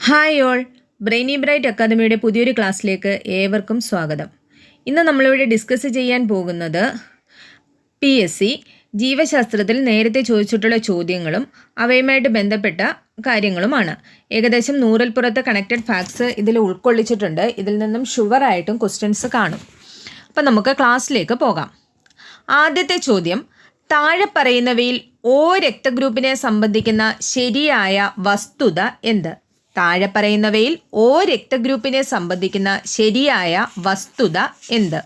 Hi all, brainy bright അക്കാദമിയുടെ പുതിയൊരു ക്ലാസ്സിലേക്ക് ഏവർക്കും സ്വാഗതം. ഇന്ന് നമ്മളിവിടെ ഡിസ്കസ് ചെയ്യാൻ പോകുന്നത് PSC ജീവശാസ്ത്രത്തിൽ നേരത്തെ ചോദിച്ചിട്ടുള്ള ചോദ്യങ്ങളും അവയുമായിട്ട് ബന്ധപ്പെട്ട കാര്യങ്ങളുമാണ്. ഏകദേശം 100-ൽ പുറത്ത് കണക്റ്റഡ് ഫാക്ട്സ് ഇതിൽ ഉൾക്കൊള്ളിച്ചിട്ടുണ്ട്. ഇതിൽ നിന്നും ഷുവറായിട്ടും ക്വസ്റ്റ്യൻസ് കാണും. അപ്പം നമുക്ക് ക്ലാസ്സിലേക്ക് പോകാം. ആദ്യത്തെ ചോദ്യം, താഴെ പറയുന്നവയിൽ O രക്തഗ്രൂപ്പിനെ സംബന്ധിക്കുന്ന ശരിയായ വസ്തുത എന്ത്? താഴെ പറയുന്നവയിൽ O രക്തഗ്രൂപ്പിനെ സംബന്ധിക്കുന്ന ശരിയായ വസ്തുത എന്ത്?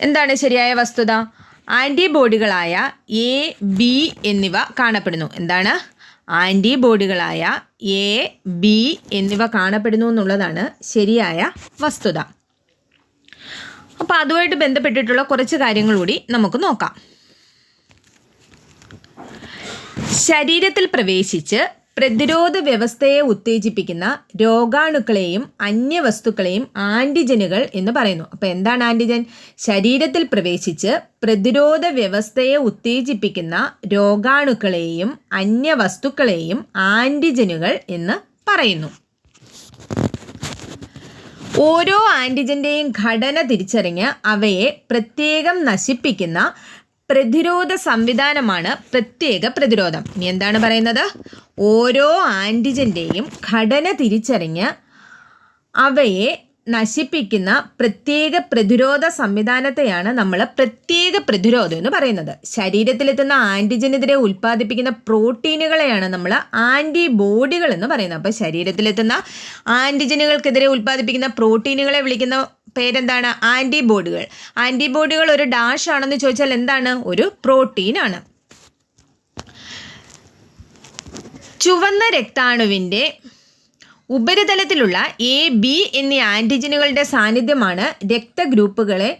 എന്താണ് ശരിയായ വസ്തുത? ആൻറ്റിബോഡികളായ A, B എന്നിവ കാണപ്പെടുന്നു. എന്താണ്? ആൻറ്റിബോഡികളായ A, B എന്നിവ കാണപ്പെടുന്നു എന്നുള്ളതാണ് ശരിയായ വസ്തുത. അപ്പോൾ അതുമായിട്ട് ബന്ധപ്പെട്ടിട്ടുള്ള കുറച്ച് കാര്യങ്ങൾ കൂടി നമുക്ക് നോക്കാം. ശരീരത്തിൽ പ്രവേശിച്ച് പ്രതിരോധ വ്യവസ്ഥയെ ഉത്തേജിപ്പിക്കുന്ന രോഗാണുക്കളെയും അന്യവസ്തുക്കളെയും ആൻറ്റിജനുകൾ എന്ന് പറയുന്നു. അപ്പോൾ എന്താണ് ആൻറ്റിജൻ? ശരീരത്തിൽ പ്രവേശിച്ച് പ്രതിരോധ വ്യവസ്ഥയെ ഉത്തേജിപ്പിക്കുന്ന രോഗാണുക്കളെയും അന്യവസ്തുക്കളെയും ആൻറ്റിജനുകൾ എന്ന് പറയുന്നു. ഓരോ ആൻറ്റിജൻ്റെയും ഘടന തിരിച്ചറിഞ്ഞ് അവയെ പ്രത്യേകം നശിപ്പിക്കുന്ന പ്രതിരോധ സംവിധാനമാണ് പ്രത്യേക പ്രതിരോധം. ഇനി എന്താണ് പറയുന്നത്? ഓരോ ആൻറ്റിജൻ്റെയും ഘടന തിരിച്ചറിഞ്ഞ് അവയെ നശിപ്പിക്കുന്ന പ്രത്യേക പ്രതിരോധ സംവിധാനത്തെയാണ് നമ്മൾ പ്രത്യേക പ്രതിരോധം എന്ന് പറയുന്നത്. ശരീരത്തിലെത്തുന്ന ആൻറ്റിജനെതിരെ ഉൽപ്പാദിപ്പിക്കുന്ന പ്രോട്ടീനുകളെയാണ് നമ്മൾ ആൻറ്റിബോഡികൾ എന്ന് പറയുന്നത്. അപ്പോൾ ശരീരത്തിലെത്തുന്ന ആൻറ്റിജനുകൾക്കെതിരെ ഉൽപ്പാദിപ്പിക്കുന്ന പ്രോട്ടീനുകളെ വിളിക്കുന്ന പേരെന്താണ്? ആൻറ്റിബോഡികൾ. ആൻറ്റിബോഡികൾ ഒരു ഡാഷ് ആണെന്ന് ചോദിച്ചാൽ എന്താണ്? ഒരു പ്രോട്ടീനാണ്. ചുവന്ന രക്താണുവിൻ്റെ ഉപരിതലത്തിലുള്ള A, B എന്നീ ആൻറ്റിജനുകളുടെ സാന്നിധ്യമാണ് രക്തഗ്രൂപ്പുകളെ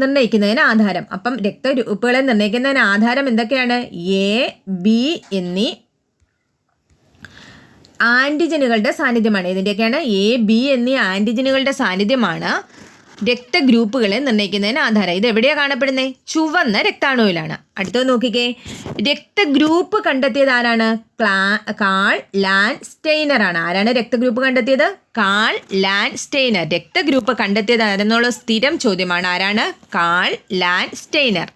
നിർണ്ണയിക്കുന്നതിന് ആധാരം. അപ്പം രക്തഗ്രൂപ്പുകളെ നിർണ്ണയിക്കുന്നതിന് ആധാരം എന്തൊക്കെയാണ്? A, B എന്നീ ആൻറ്റിജനുകളുടെ സാന്നിധ്യമാണ്. ഇതിൻ്റെയൊക്കെയാണ് A, B എന്നീ ആൻറ്റിജനുകളുടെ സാന്നിധ്യമാണ് രക്തഗ്രൂപ്പുകളെ നിർണ്ണയിക്കുന്നതിന് ആധാരം. ഇത് എവിടെയാണ് കാണപ്പെടുന്നത്? ചുവന്ന രക്താണുവിലാണ്. അടുത്തത് നോക്കിക്കേ, രക്തഗ്രൂപ്പ് കണ്ടെത്തിയത് ആരാണ്? കാൾ ലാൻഡ്സ്റ്റൈനർ ആണ്. ആരാണ് രക്തഗ്രൂപ്പ് കണ്ടെത്തിയത്? കാൾ ലാൻഡ്സ്റ്റൈനർ. രക്തഗ്രൂപ്പ് കണ്ടെത്തിയത് ആരെന്നുള്ള സ്ഥിരം ചോദ്യമാണ്. ആരാണ്? കാൾ ലാൻഡ്സ്റ്റൈനർ.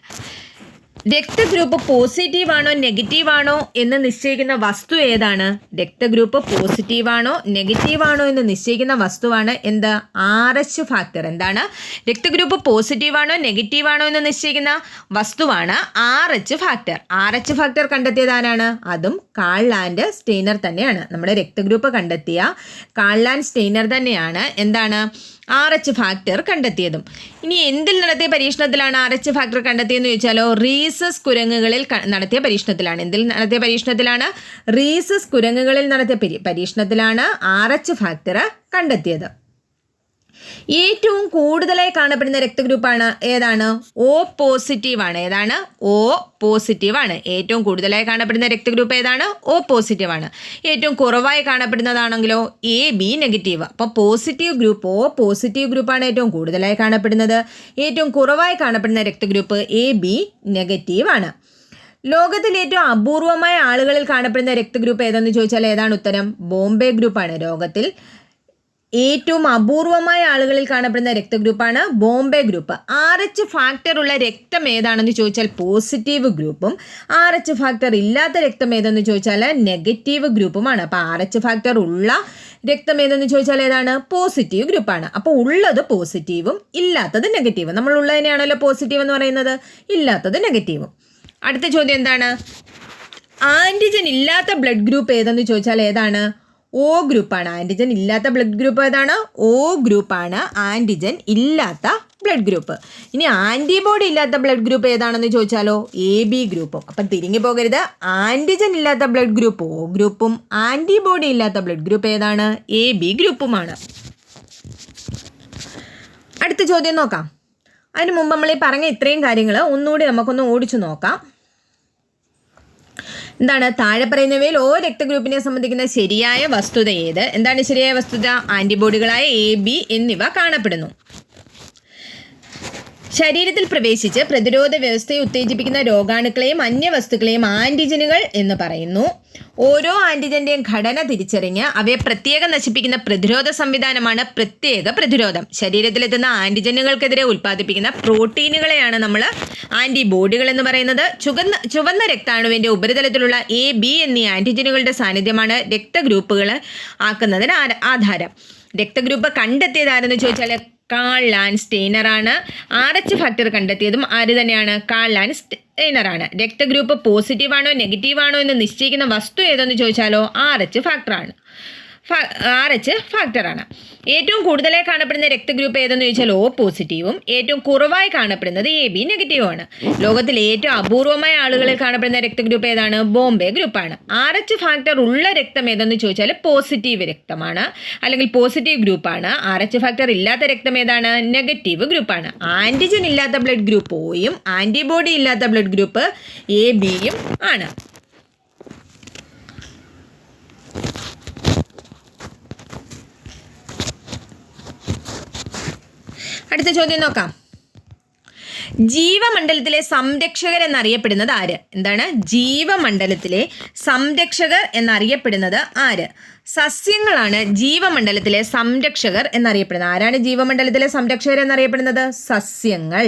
രക്തഗ്രൂപ്പ് പോസിറ്റീവാണോ നെഗറ്റീവാണോ എന്ന് നിശ്ചയിക്കുന്ന വസ്തു ഏതാണ്? രക്തഗ്രൂപ്പ് പോസിറ്റീവാണോ നെഗറ്റീവാണോ എന്ന് നിശ്ചയിക്കുന്ന വസ്തുവാണ് എന്ത്? RH factor. എന്താണ്? രക്തഗ്രൂപ്പ് പോസിറ്റീവാണോ നെഗറ്റീവാണോ എന്ന് നിശ്ചയിക്കുന്ന വസ്തുവാണ് RH ഫാക്ടർ. RH ഫാക്ടർ കണ്ടെത്തിയത് ആരാണ്? അതും കാൾ ലാൻഡ്സ്റ്റൈനർ തന്നെയാണ്. നമ്മുടെ രക്തഗ്രൂപ്പ് കണ്ടെത്തിയ കാൾ ലാൻഡ്സ്റ്റൈനർ തന്നെയാണ് എന്താണ്? RH ഫാക്ടർ കണ്ടെത്തിയതും. ഇനി എന്തിൽ നടത്തിയ പരീക്ഷണത്തിലാണ് RH ഫാക്ടർ കണ്ടെത്തിയെന്ന് ചോദിച്ചാലോ, റീസസ് കുരങ്ങുകളിൽ നടത്തിയ പരീക്ഷണത്തിലാണ്. എന്തിൽ നടത്തിയ പരീക്ഷണത്തിലാണ്? റീസസ് കുരങ്ങുകളിൽ നടത്തിയ പരീക്ഷണത്തിലാണ് RH ഫാക്ടർ കണ്ടെത്തിയത്. ഏറ്റവും കൂടുതലായി കാണപ്പെടുന്ന രക്തഗ്രൂപ്പാണ് ഏതാണ്? O പോസിറ്റീവ് ആണ്. ഏതാണ്? O പോസിറ്റീവ് ആണ്. ഏറ്റവും കൂടുതലായി കാണപ്പെടുന്ന രക്തഗ്രൂപ്പ് ഏതാണ്? O പോസിറ്റീവ് ആണ്. ഏറ്റവും കുറവായി കാണപ്പെടുന്നതാണെങ്കിലോ A, B നെഗറ്റീവ്. അപ്പോൾ പോസിറ്റീവ് ഗ്രൂപ്പ് O പോസിറ്റീവ് ഗ്രൂപ്പാണ് ഏറ്റവും കൂടുതലായി കാണപ്പെടുന്നത്. ഏറ്റവും കുറവായി കാണപ്പെടുന്ന രക്തഗ്രൂപ്പ് A, B നെഗറ്റീവ് ആണ്. ലോകത്തിൽ ഏറ്റവും അപൂർവമായ ആളുകളിൽ കാണപ്പെടുന്ന രക്തഗ്രൂപ്പ് ഏതെന്ന് ചോദിച്ചാൽ ഏതാണ് ഉത്തരം? ബോംബെ ഗ്രൂപ്പാണ്. ലോകത്തിൽ ഏറ്റവും അപൂർവമായ ആളുകളിൽ കാണപ്പെടുന്ന രക്തഗ്രൂപ്പാണ് ബോംബെ ഗ്രൂപ്പ്. RH ഫാക്ടർ ഉള്ള രക്തം ഏതാണെന്ന് ചോദിച്ചാൽ പോസിറ്റീവ് ഗ്രൂപ്പും RH ഫാക്ടർ ഇല്ലാത്ത രക്തം ഏതെന്ന് ചോദിച്ചാൽ നെഗറ്റീവ് ഗ്രൂപ്പുമാണ്. അപ്പോൾ RH ഫാക്ടർ ഉള്ള രക്തം ഏതെന്ന് ചോദിച്ചാൽ ഏതാണ്? പോസിറ്റീവ് ഗ്രൂപ്പാണ്. അപ്പോൾ ഉള്ളത് പോസിറ്റീവും ഇല്ലാത്തത് നെഗറ്റീവും. നമ്മൾ ഉള്ളതിനെയാണല്ലോ പോസിറ്റീവ് എന്ന് പറയുന്നത്, ഇല്ലാത്തത് നെഗറ്റീവും. അടുത്ത ചോദ്യം എന്താണ്? ആൻറ്റിജൻ ഇല്ലാത്ത ബ്ലഡ് ഗ്രൂപ്പ് ഏതെന്ന് ചോദിച്ചാൽ ഏതാണ്? O ഗ്രൂപ്പാണ്. ആൻറ്റിജൻ ഇല്ലാത്ത ബ്ലഡ് ഗ്രൂപ്പ് ഏതാണ്? O ഗ്രൂപ്പാണ് ആൻറ്റിജൻ ഇല്ലാത്ത ബ്ലഡ് ഗ്രൂപ്പ്. ഇനി ആൻറ്റിബോഡി ഇല്ലാത്ത ബ്ലഡ് ഗ്രൂപ്പ് ഏതാണെന്ന് ചോദിച്ചാലോ AB ഗ്രൂപ്പും. അപ്പം തിരിഞ്ഞു പോകരുത്. ആൻറ്റിജൻ ഇല്ലാത്ത ബ്ലഡ് ഗ്രൂപ്പ് O ഗ്രൂപ്പും ആൻറ്റിബോഡി ഇല്ലാത്ത ബ്ലഡ് ഗ്രൂപ്പ് ഏതാണ്? AB ഗ്രൂപ്പുമാണ്. അടുത്ത ചോദ്യം നോക്കാം. അതിന് മുമ്പ് നമ്മൾ ഈ പറഞ്ഞ ഇത്രയും കാര്യങ്ങൾ ഒന്നുകൂടി നമുക്കൊന്ന് ഓടിച്ചു നോക്കാം. എന്താണ്? താഴെ പറയുന്നവയിൽ O രക്തഗ്രൂപ്പിനെ സംബന്ധിക്കുന്ന ശരിയായ വസ്തുത ഏത്? എന്താണ് ശരിയായ വസ്തുത? ആൻറ്റിബോഡികളായ A, B എന്നിവ കാണപ്പെടുന്നു. ശരീരത്തിൽ പ്രവേശിച്ച് പ്രതിരോധ വ്യവസ്ഥയെ ഉത്തേജിപ്പിക്കുന്ന രോഗാണുക്കളെയും അന്യവസ്തുക്കളെയും ആന്റിജനുകൾ എന്ന് പറയുന്നു. ഓരോ ആന്റിജന്റെയും ഘടന തിരിച്ചറിഞ്ഞ് അവയെ പ്രത്യേകം നശിപ്പിക്കുന്ന പ്രതിരോധ സംവിധാനമാണ് പ്രത്യേക പ്രതിരോധം. ശരീരത്തിലെത്തുന്ന ആന്റിജനുകൾക്കെതിരെ ഉൽപ്പാദിപ്പിക്കുന്ന പ്രോട്ടീനുകളെയാണ് നമ്മൾ ആന്റിബോഡികൾ എന്ന് പറയുന്നത്. ചുവന്ന രക്താണുവിന്റെ ഉപരിതലത്തിലുള്ള AB എന്നീ ആന്റിജനുകളുടെ സാന്നിധ്യമാണ് രക്തഗ്രൂപ്പുകൾ ആക്കുന്നതിന് ആധാരം. രക്തഗ്രൂപ്പ് കണ്ടെത്തിയതാരെന്ന് ചോദിച്ചാൽ കാൾ ലാൻഡ്സ്റ്റെയ്നർ ആണ്. RH ഫാക്ടർ കണ്ടെത്തിയതും ആര് തന്നെയാണ്? കാൾ ലാൻഡ്സ്റ്റെയ്നറാണ്. രക്തഗ്രൂപ്പ് പോസിറ്റീവാണോ നെഗറ്റീവാണോ എന്ന് നിശ്ചയിക്കുന്ന വസ്തു ഏതെന്ന് ചോദിച്ചാലോ RH ഫാക്ടറാണ്. RH ഫാക്ടറാണ്. ഏറ്റവും കൂടുതലായി കാണപ്പെടുന്ന രക്തഗ്രൂപ്പ് ഏതെന്ന് ചോദിച്ചാൽ O പോസിറ്റീവും ഏറ്റവും കുറവായി കാണപ്പെടുന്നത് AB നെഗറ്റീവുമാണ്. ലോകത്തിൽ ഏറ്റവും അപൂർവമായ ആളുകളിൽ കാണപ്പെടുന്ന രക്തഗ്രൂപ്പ് ഏതാണ്? ബോംബെ ഗ്രൂപ്പാണ്. RH ഫാക്ടർ ഉള്ള രക്തം ഏതെന്ന് ചോദിച്ചാൽ പോസിറ്റീവ് രക്തമാണ്, അല്ലെങ്കിൽ പോസിറ്റീവ് ഗ്രൂപ്പാണ്. RH ഫാക്ടർ ഇല്ലാത്ത രക്തം ഏതാണ്? നെഗറ്റീവ് ഗ്രൂപ്പാണ്. ആന്റിജൻ ഇല്ലാത്ത ബ്ലഡ് ഗ്രൂപ്പ് Oയും ആന്റിബോഡി ഇല്ലാത്ത ബ്ലഡ് ഗ്രൂപ്പ് ABയും ആണ്. അടുത്ത ചോദ്യം നോക്കാം. ജീവമണ്ഡലത്തിലെ സംരക്ഷകർ എന്നറിയപ്പെടുന്നത് ആര്? എന്താണ് ജീവമണ്ഡലത്തിലെ സംരക്ഷകർ എന്നറിയപ്പെടുന്നത് ആര്? സസ്യങ്ങളാണ് ജീവമണ്ഡലത്തിലെ സംരക്ഷകർ എന്നറിയപ്പെടുന്നത്. ആരാണ് ജീവമണ്ഡലത്തിലെ സംരക്ഷകർ എന്നറിയപ്പെടുന്നത്? സസ്യങ്ങൾ.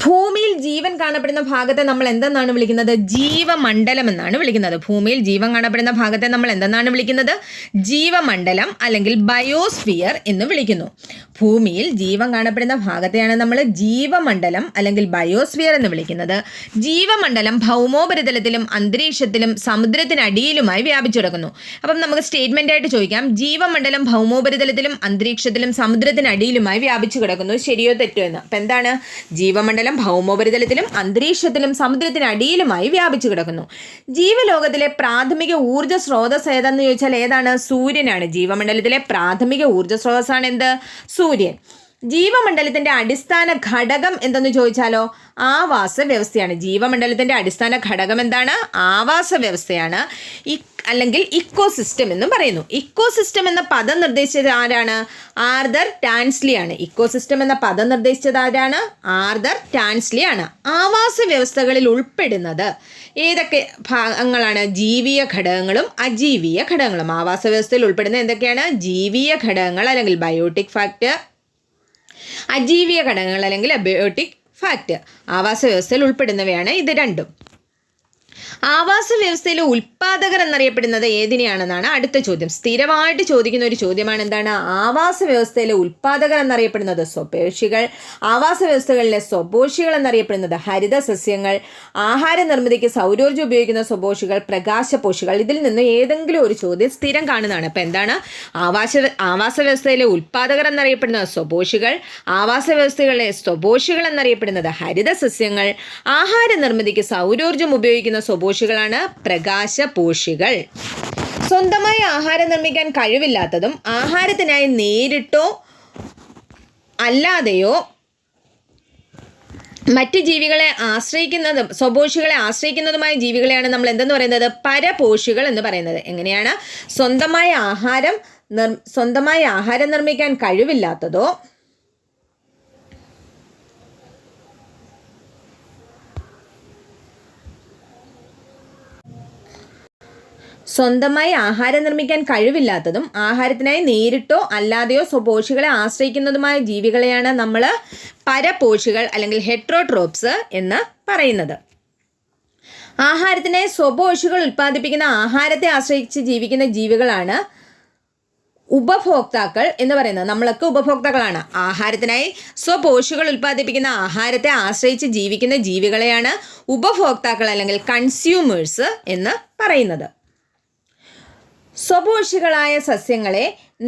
ഭൂമിയിൽ ജീവൻ കാണപ്പെടുന്ന ഭാഗത്തെ നമ്മൾ എന്തെന്നാണ് വിളിക്കുന്നത്? ജീവമണ്ഡലം എന്നാണ് വിളിക്കുന്നത്. ഭൂമിയിൽ ജീവൻ കാണപ്പെടുന്ന ഭാഗത്തെ നമ്മൾ എന്തെന്നാണ് വിളിക്കുന്നത്? ജീവമണ്ഡലം അല്ലെങ്കിൽ ബയോസ്ഫിയർ എന്ന് വിളിക്കുന്നു. ഭൂമിയിൽ ജീവൻ കാണപ്പെടുന്ന ഭാഗത്തെയാണ് നമ്മൾ ജീവമണ്ഡലം അല്ലെങ്കിൽ ബയോസ്ഫിയർ എന്ന് വിളിക്കുന്നത്. ജീവമണ്ഡലം ഭൗമോപരിതലത്തിലും അന്തരീക്ഷത്തിലും സമുദ്രത്തിനടിയിലുമായി വ്യാപിച്ചു കിടക്കുന്നു. അപ്പം നമുക്ക് സ്റ്റേറ്റ്മെന്റ് ആയിട്ട് ചോദിക്കാം, ജീവമണ്ഡലം ഭൗമോപരിതലത്തിലും അന്തരീക്ഷത്തിലും സമുദ്രത്തിനടിയിലുമായി വ്യാപിച്ചു കിടക്കുന്നു, ശരിയോ തെറ്റോ എന്ന്. അപ്പം എന്താണ്? ജീവമണ്ഡലം ഭൗമോപരിതലത്തിലും അന്തരീക്ഷത്തിലും സമുദ്രത്തിനടിയിലുമായി വ്യാപിച്ചു കിടക്കുന്നു. ജീവലോകത്തിലെ പ്രാഥമിക ഊർജ്ജ സ്രോതസ് ഏതെന്ന് ചോദിച്ചാൽ ഏതാണ്? സൂര്യനാണ്. ജീവമണ്ഡലത്തിലെ പ്രാഥമിക ഊർജ്ജ സ്രോതസ്സാണ് എന്ത്? സൂര്യൻ. ജീവമണ്ഡലത്തിന്റെ അടിസ്ഥാന ഘടകം എന്തെന്ന് ചോദിച്ചാലോ ആവാസ വ്യവസ്ഥയാണ്. ജീവമണ്ഡലത്തിന്റെ അടിസ്ഥാന ഘടകം എന്താണ്? ആവാസ വ്യവസ്ഥയാണ്, അല്ലെങ്കിൽ ഇക്കോസിസ്റ്റം എന്നും പറയുന്നു. ഇക്കോസിസ്റ്റം എന്ന പദം നിർദ്ദേശിച്ചത് ആരാണ്? ആർതർ ടാൻസ്ലി ആണ്. ഇക്കോസിസ്റ്റം എന്ന പദം നിർദ്ദേശിച്ചത് ആരാണ്? ആർതർ ടാൻസ്ലി ആണ്. ആവാസ വ്യവസ്ഥകളിൽ ഉൾപ്പെടുന്നത് ഏതൊക്കെ ഭാഗങ്ങളാണ്? ജീവിയ ഘടകങ്ങളും അജീവീയ ഘടകങ്ങളും. ആവാസ വ്യവസ്ഥയിൽ ഉൾപ്പെടുന്ന എന്തൊക്കെയാണ്? ജീവിയ ഘടകങ്ങൾ അല്ലെങ്കിൽ ബയോട്ടിക് ഫാക്ടർ, അജീവീയ ഘടകങ്ങൾ അല്ലെങ്കിൽ അബയോട്ടിക് ഫാക്ടർ. ആവാസ വ്യവസ്ഥയിൽ ഉൾപ്പെടുന്നവയാണ് ഇത് രണ്ടും. ആവാസ വ്യവസ്ഥയിലെ ഉൽപ്പാദകർ എന്നറിയപ്പെടുന്നത് ഏതിനെയാണെന്നാണ് അടുത്ത ചോദ്യം. സ്ഥിരമായിട്ട് ചോദിക്കുന്ന ഒരു ചോദ്യമാണ്. എന്താണ് ആവാസ വ്യവസ്ഥയിലെ ഉൽപ്പാദകർ എന്നറിയപ്പെടുന്നത്? സ്വപോഷികൾ. ആവാസ വ്യവസ്ഥകളിലെ സ്വപോഷികൾ എന്നറിയപ്പെടുന്നത് ഹരിത സസ്യങ്ങൾ. ആഹാര നിർമ്മിതിക്ക് സൗരോർജ്ജം ഉപയോഗിക്കുന്ന സ്വപോഷികൾ പ്രകാശപോഷികൾ. ഇതിൽ നിന്ന് ഏതെങ്കിലും ഒരു ചോദ്യം സ്ഥിരം കാണുന്നതാണ്. അപ്പം എന്താണ് ആവാസ വ്യവസ്ഥയിലെ ഉൽപ്പാദകർ എന്നറിയപ്പെടുന്നത്? സ്വപോഷികൾ. ആവാസ വ്യവസ്ഥകളിലെ സ്വപോഷികൾ എന്നറിയപ്പെടുന്നത് ഹരിത സസ്യങ്ങൾ. ആഹാര നിർമ്മിതിക്ക് സൗരോർജ്ജം ഉപയോഗിക്കുന്ന സ്വപോഷികളാണ് പ്രകാശപോഷികൾ. സ്വന്തമായി ആഹാരം നിർമ്മിക്കാൻ കഴിവില്ലാത്തതും ആഹാരത്തിനായി നേരിട്ടോ അല്ലാതെയോ മറ്റ് ജീവികളെ ആശ്രയിക്കുന്നതും സ്വപോഷികളെ ആശ്രയിക്കുന്നതുമായ ജീവികളെയാണ് നമ്മൾ എന്തെന്ന് പറയുന്നത്? പരപോഷികൾ എന്ന് പറയുന്നത്. എങ്ങനെയാണ്? സ്വന്തമായി ആഹാരം നിർമ്മിക്കാൻ കഴിവില്ലാത്തതോ സ്വന്തമായി ആഹാരം നിർമ്മിക്കാൻ കഴിവില്ലാത്തതും ആഹാരത്തിനായി നേരിട്ടോ അല്ലാതെയോ സ്വപോഷികളെ ആശ്രയിക്കുന്നതുമായ ജീവികളെയാണ് നമ്മൾ പരപോഷികൾ അല്ലെങ്കിൽ ഹെട്രോട്രോപ്സ് എന്ന് പറയുന്നത്. ആഹാരത്തിനായി സ്വപോഷികൾ ഉൽപ്പാദിപ്പിക്കുന്ന ആഹാരത്തെ ആശ്രയിച്ച് ജീവിക്കുന്ന ജീവികളാണ് ഉപഭോക്താക്കൾ എന്ന് പറയുന്നത്. നമ്മളൊക്കെ ഉപഭോക്താക്കളാണ്. ആഹാരത്തിനായി സ്വപോഷികൾ ഉൽപ്പാദിപ്പിക്കുന്ന ആഹാരത്തെ ആശ്രയിച്ച് ജീവിക്കുന്ന ജീവികളെയാണ് ഉപഭോക്താക്കൾ അല്ലെങ്കിൽ കൺസ്യൂമേഴ്സ് എന്ന് പറയുന്നത്. സ്വപോഷികളായ സസ്യങ്ങളെ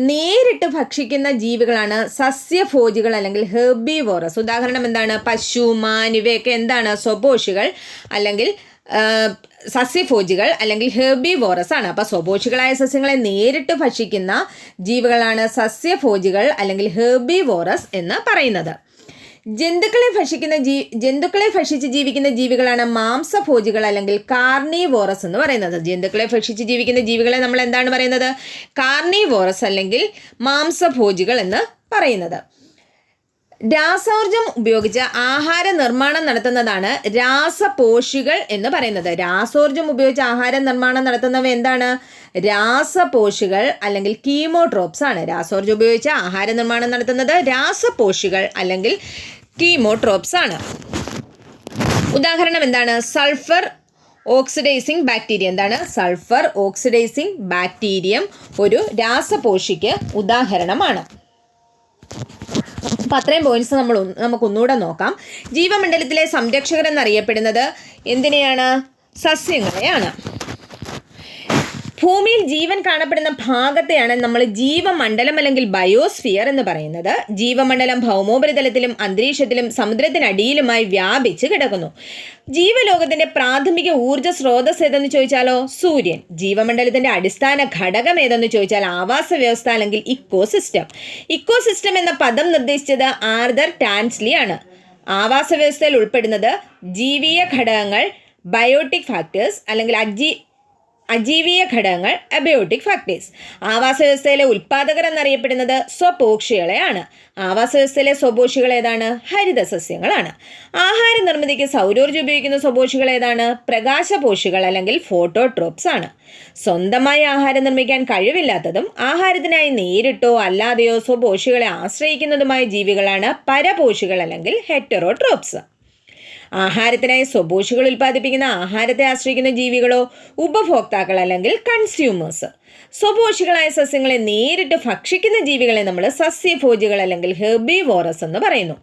നേരിട്ട് ഭക്ഷിക്കുന്ന ജീവികളാണ് സസ്യഭോജികൾ അല്ലെങ്കിൽ ഹെർബിവോറസ്. ഉദാഹരണം എന്താണ്? പശു, മാൻ ഇവയൊക്കെ എന്താണ്? സ്വപോഷികൾ അല്ലെങ്കിൽ സസ്യഭോജികൾ അല്ലെങ്കിൽ ഹെർബിവോറസ് ആണ്. അപ്പോൾ സ്വപോഷികളായ സസ്യങ്ങളെ നേരിട്ട് ഭക്ഷിക്കുന്ന ജീവികളാണ് സസ്യഭോജികൾ അല്ലെങ്കിൽ ഹെർബിവോറസ് എന്ന് പറയുന്നത്. ജന്തുക്കളെ ഭക്ഷിച്ച് ജീവിക്കുന്ന ജീവികളാണ് മാംസഭോജികൾ അല്ലെങ്കിൽ കാർണിവോറസ് എന്ന് പറയുന്നത്. ജന്തുക്കളെ ഭക്ഷിച്ച് ജീവിക്കുന്ന ജീവികളെ നമ്മൾ എന്താണ് പറയുന്നത്? കാർണിവോറസ് അല്ലെങ്കിൽ മാംസഭോജികൾ എന്ന് പറയുന്നത്. രാസോർജം ഉപയോഗിച്ച് ആഹാര നിർമ്മാണം നടത്തുന്നതാണ് രാസപോഷികൾ എന്ന് പറയുന്നത്. രാസോർജം ഉപയോഗിച്ച് ആഹാര നിർമ്മാണം നടത്തുന്നവ എന്താണ്? രാസപോഷികൾ അല്ലെങ്കിൽ കീമോട്രോപ്സ് ആണ്. രാസോർജം ഉപയോഗിച്ച് ആഹാര നിർമ്മാണം നടത്തുന്നത് രാസപോഷികൾ അല്ലെങ്കിൽ കീമോട്രോപ്സ് ആണ്. ഉദാഹരണം എന്താണ്? Sulphur oxidising bacteria. എന്താണ്? സൾഫർ ഓക്സിഡൈസിങ് ബാക്ടീരിയം ഒരു രാസപോഷിക്ക് ഉദാഹരണമാണ്. അപ്പം അത്രയും പോയിന്റ്സ് നമുക്കൊന്നുകൂടെ നോക്കാം. ജീവമണ്ഡലത്തിലെ സംരക്ഷകർ എന്നറിയപ്പെടുന്നത് എന്തിനെയാണ്? സസ്യങ്ങളെയാണ്. ഭൂമിയിൽ ജീവൻ കാണപ്പെടുന്ന ഭാഗത്തെയാണ് നമ്മൾ ജീവമണ്ഡലം അല്ലെങ്കിൽ ബയോസ്ഫിയർ എന്ന് പറയുന്നത്. ജീവമണ്ഡലം ഭൗമോപരിതലത്തിലും അന്തരീക്ഷത്തിലും സമുദ്രത്തിനടിയിലുമായി വ്യാപിച്ച് കിടക്കുന്നു. ജീവലോകത്തിന്റെ പ്രാഥമിക ഊർജ്ജ സ്രോതസ് ഏതെന്ന് ചോദിച്ചാലോ? സൂര്യൻ. ജീവമണ്ഡലത്തിന്റെ അടിസ്ഥാന ഘടകം ഏതെന്ന് ചോദിച്ചാൽ ആവാസ വ്യവസ്ഥ അല്ലെങ്കിൽ ഇക്കോസിസ്റ്റം. ഇക്കോസിസ്റ്റം എന്ന പദം നിർദ്ദേശിച്ചത് ആർതർ ടാൻസ്ലി ആണ്. ആവാസ വ്യവസ്ഥയിൽ ഉൾപ്പെടുന്നത് ജീവിയ ഘടകങ്ങൾ ബയോട്ടിക് ഫാക്ടേഴ്സ് അല്ലെങ്കിൽ അജീവീയ ഘടകങ്ങൾ അബയോട്ടിക് ഫാക്ടേഴ്സ്. ആവാസ വ്യവസ്ഥയിലെ ഉൽപാദകർ എന്നറിയപ്പെടുന്നത് സ്വപോഷികളെയാണ്. ആവാസ വ്യവസ്ഥയിലെ സ്വപോഷികൾ ഏതാണ്? ഹരിത സസ്യങ്ങളാണ്. ആഹാര നിർമ്മിതിക്ക് സൗരോർജ്ജം ഉപയോഗിക്കുന്ന സ്വപോഷികൾ ഏതാണ്? പ്രകാശപോഷികൾ അല്ലെങ്കിൽ ഫോട്ടോട്രോപ്സ് ആണ്. സ്വന്തമായി ആഹാരം നിർമ്മിക്കാൻ കഴിവില്ലാത്തതും ആഹാരത്തിനായി നേരിട്ടോ അല്ലാതെയോ സ്വപോഷികളെ ആശ്രയിക്കുന്നതുമായ ജീവികളാണ് പരപോഷികൾ അല്ലെങ്കിൽ ഹെറ്ററോട്രോപ്സ്. ആഹാരത്തിനായി സ്വപോഷികൾ ഉൽപ്പാദിപ്പിക്കുന്ന ആഹാരത്തെ ആശ്രയിക്കുന്ന ജീവികളോ ഉപഭോക്താക്കൾ അല്ലെങ്കിൽ കൺസ്യൂമേഴ്സ്. സ്വപോഷികളായ സസ്യങ്ങളെ നേരിട്ട് ഭക്ഷിക്കുന്ന ജീവികളെ നമ്മൾ സസ്യഭോജികൾ അല്ലെങ്കിൽ ഹെർബിവോറസ് എന്ന് പറയുന്നു.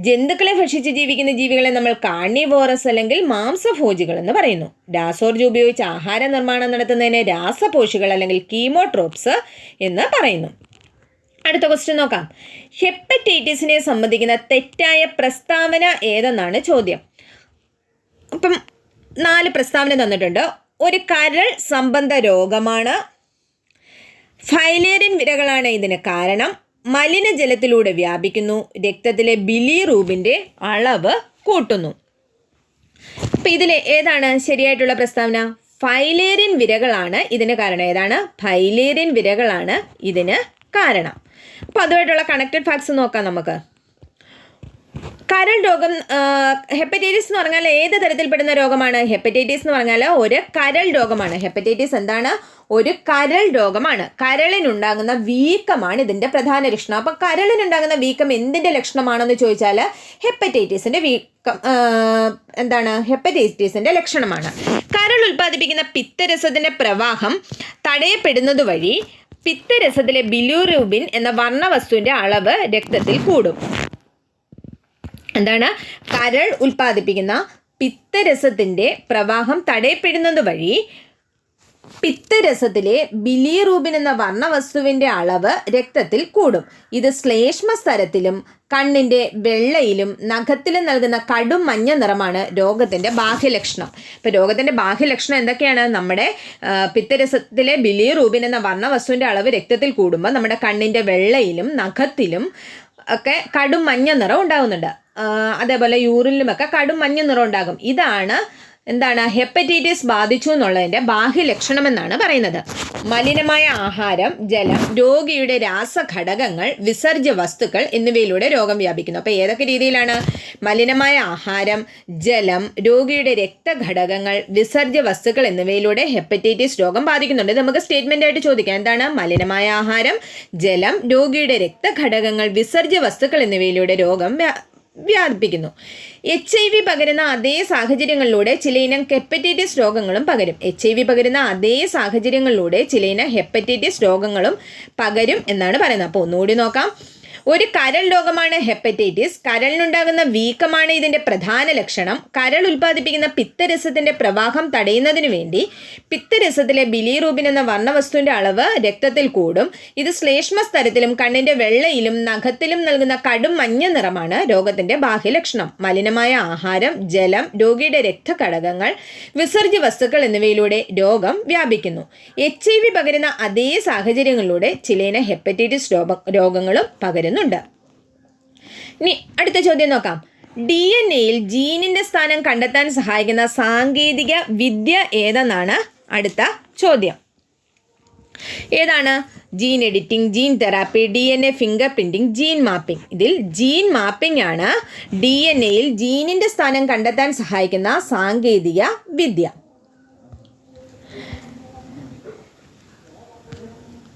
ജന്തുക്കളെ ഭക്ഷിച്ച് ജീവിക്കുന്ന ജീവികളെ നമ്മൾ കാർണിവോറസ് അല്ലെങ്കിൽ മാംസഭോജികൾ എന്ന് പറയുന്നു. രാസോർജ്ജം ഉപയോഗിച്ച് ആഹാര നിർമ്മാണം നടത്തുന്നതിനെ രാസപോഷികൾ അല്ലെങ്കിൽ കീമോട്രോപ്സ് എന്ന് പറയുന്നു. അടുത്ത ക്വസ്റ്റ്യൻ നോക്കാം. ഹെപ്പറ്റൈറ്റിസിനെ സംബന്ധിക്കുന്ന തെറ്റായ പ്രസ്താവന ഏതെന്നാണ് ചോദ്യം. അപ്പം 4 പ്രസ്താവന തന്നിട്ടുണ്ട്. ഒരു കരൾ സംബന്ധ രോഗമാണ്. ഫൈലേറിയൻ വിരകളാണ് ഇതിന് കാരണം. മലിനജലത്തിലൂടെ വ്യാപിക്കുന്നു. രക്തത്തിലെ ബിലിറൂബിൻ്റെ അളവ് കൂട്ടുന്നു. അപ്പം ഇതിൽ ഏതാണ് ശരിയായിട്ടുള്ള പ്രസ്താവന? ഫൈലേറിയൻ വിരകളാണ് ഇതിന് കാരണം. ഏതാണ്? ഫൈലേറിയൻ വിരകളാണ് ഇതിന് കാരണം. അപ്പോൾ അതുമായിട്ടുള്ള കണക്റ്റഡ് ഫാക്ട്സ് നോക്കാം നമുക്ക്. കരൾ രോഗം, ഹെപ്പറ്റൈറ്റിസ് എന്ന് പറഞ്ഞാൽ ഏത് തരത്തിൽപ്പെടുന്ന രോഗമാണ്? ഹെപ്പറ്റൈറ്റിസ് എന്ന് പറഞ്ഞാൽ ഒരു കരൾ രോഗമാണ്. ഹെപ്പറ്റൈറ്റിസ് എന്താണ്? ഒരു കരൾ രോഗമാണ്. കരളിനുണ്ടാകുന്ന വീക്കമാണ് ഇതിൻ്റെ പ്രധാന ലക്ഷണം. അപ്പം കരളിനുണ്ടാകുന്ന വീക്കം എന്തിൻ്റെ ലക്ഷണമാണെന്ന് ചോദിച്ചാൽ ഹെപ്പറ്റൈറ്റിസിൻ്റെ വീക്കം എന്താണ്? ഹെപ്പറ്റൈറ്റിസിൻ്റെ ലക്ഷണമാണ്. കരൾ ഉൽപ്പാദിപ്പിക്കുന്ന പിത്തരസത്തിൻ്റെ പ്രവാഹം തടയപ്പെടുന്നത് വഴി പിത്തരസത്തിലെ ബിലിറൂബിൻ എന്ന വർണ്ണവസ്തുവിൻ്റെ അളവ് രക്തത്തിൽ കൂടും. എന്താണ്? കരൾ ഉൽപ്പാദിപ്പിക്കുന്ന പിത്തരസത്തിൻ്റെ പ്രവാഹം തടയപ്പെടുന്നത് വഴി പിത്തരസത്തിലെ ബിലിറൂബിൻ എന്ന വർണ്ണവസ്തുവിൻ്റെ അളവ് രക്തത്തിൽ കൂടും. ഇത് ശ്ലേഷ്മസ്തരത്തിലും കണ്ണിൻ്റെ വെള്ളയിലും നഖത്തിലും നൽകുന്ന കടും മഞ്ഞ നിറമാണ് രോഗത്തിൻ്റെ ബാഹ്യലക്ഷണം. ഇപ്പോൾ രോഗത്തിൻ്റെ ബാഹ്യലക്ഷണം എന്തൊക്കെയാണ്? നമ്മുടെ പിത്തരസത്തിലെ ബിലിറൂബിൻ എന്ന വർണ്ണവസ്തുവിൻ്റെ അളവ് രക്തത്തിൽ കൂടുമ്പോൾ നമ്മുടെ കണ്ണിൻ്റെ വെള്ളയിലും നഖത്തിലും ഒക്കെ കടും മഞ്ഞ നിറം ഉണ്ടാകുന്നുണ്ട്. അതേപോലെ യൂറിനിലുമൊക്കെ കടും മഞ്ഞ നിറം ഉണ്ടാകും. ഇതാണ് എന്താണ്? ഹെപ്പറ്റൈറ്റിസ് ബാധിച്ചു എന്നുള്ളതിൻ്റെ ബാഹ്യലക്ഷണം എന്നാണ് പറയുന്നത്. മലിനമായ ആഹാരം, ജലം, രോഗിയുടെ രാസഘടകങ്ങൾ, വിസർജ്യ വസ്തുക്കൾ എന്നിവയിലൂടെ രോഗം വ്യാപിക്കുന്നു. അപ്പോൾ ഏതൊക്കെ രീതിയിലാണ്? മലിനമായ ആഹാരം, ജലം, രോഗിയുടെ രക്തഘടകങ്ങൾ, വിസർജ്യ വസ്തുക്കൾ എന്നിവയിലൂടെ ഹെപ്പറ്റൈറ്റിസ് രോഗം ബാധിക്കുന്നുണ്ട്. ഇത് നമുക്ക് സ്റ്റേറ്റ്മെൻ്റ് ആയിട്ട് ചോദിക്കാം. എന്താണ്? മലിനമായ ആഹാരം, ജലം, രോഗിയുടെ രക്തഘടകങ്ങൾ, വിസർജ്യ വസ്തുക്കൾ എന്നിവയിലൂടെ രോഗം വ്യാപിപ്പിക്കുന്നു. HIV പകരുന്ന അതേ സാഹചര്യങ്ങളിലൂടെ ചിലയിനം ഹെപ്പറ്റൈറ്റിസ് രോഗങ്ങളും പകരും. HIV പകരുന്ന അതേ സാഹചര്യങ്ങളിലൂടെ ചിലയിനം ഹെപ്പറ്റൈറ്റിസ് രോഗങ്ങളും പകരും എന്നാണ് പറയുന്നത്. അപ്പോൾ ഒന്നുകൂടി നോക്കാം. ഒരു കരൾ രോഗമാണ് ഹെപ്പറ്റൈറ്റിസ്. കരളിനുണ്ടാകുന്ന വീക്കമാണ് ഇതിൻ്റെ പ്രധാന ലക്ഷണം. കരൾ ഉൽപ്പാദിപ്പിക്കുന്ന പിത്തരസത്തിൻ്റെ പ്രവാഹം തടയുന്നതിന് വേണ്ടി പിത്തരസത്തിലെ ബിലിറൂബിൻ എന്ന വർണ്ണവസ്തുവിൻ്റെ അളവ് രക്തത്തിൽ കൂടും. ഇത് ശ്ലേഷ്മസ്തരത്തിലും കണ്ണിൻ്റെ വെള്ളയിലും നഖത്തിലും നൽകുന്ന കടും മഞ്ഞ നിറമാണ് രോഗത്തിൻ്റെ ബാഹ്യലക്ഷണം. മലിനമായ ആഹാരം, ജലം, രോഗിയുടെ രക്തഘടകങ്ങൾ, വിസർജ്യ വസ്തുക്കൾ എന്നിവയിലൂടെ രോഗം വ്യാപിക്കുന്നു. HIV പകരുന്ന അതേ സാഹചര്യങ്ങളിലൂടെ ചിലയിനം ഹെപ്പറ്റൈറ്റിസ് രോഗങ്ങളും പകരുന്നു. ഇനി അടുത്ത ചോദ്യം നോക്കാം. DNA-യിൽ ജീനിന്റെ സ്ഥാനം കണ്ടെത്താൻ സഹായിക്കുന്ന സാങ്കേതിക വിദ്യ ഏതെന്നാണ് അടുത്ത ചോദ്യം. ഏതാണ്? Gene editing, gene therapy, DNA finger printing, gene mapping. ഇതിൽ ജീൻ മാപ്പിംഗ് ആണ് DNA-യിൽ ജീനിന്റെ സ്ഥാനം കണ്ടെത്താൻ സഹായിക്കുന്ന സാങ്കേതിക വിദ്യ.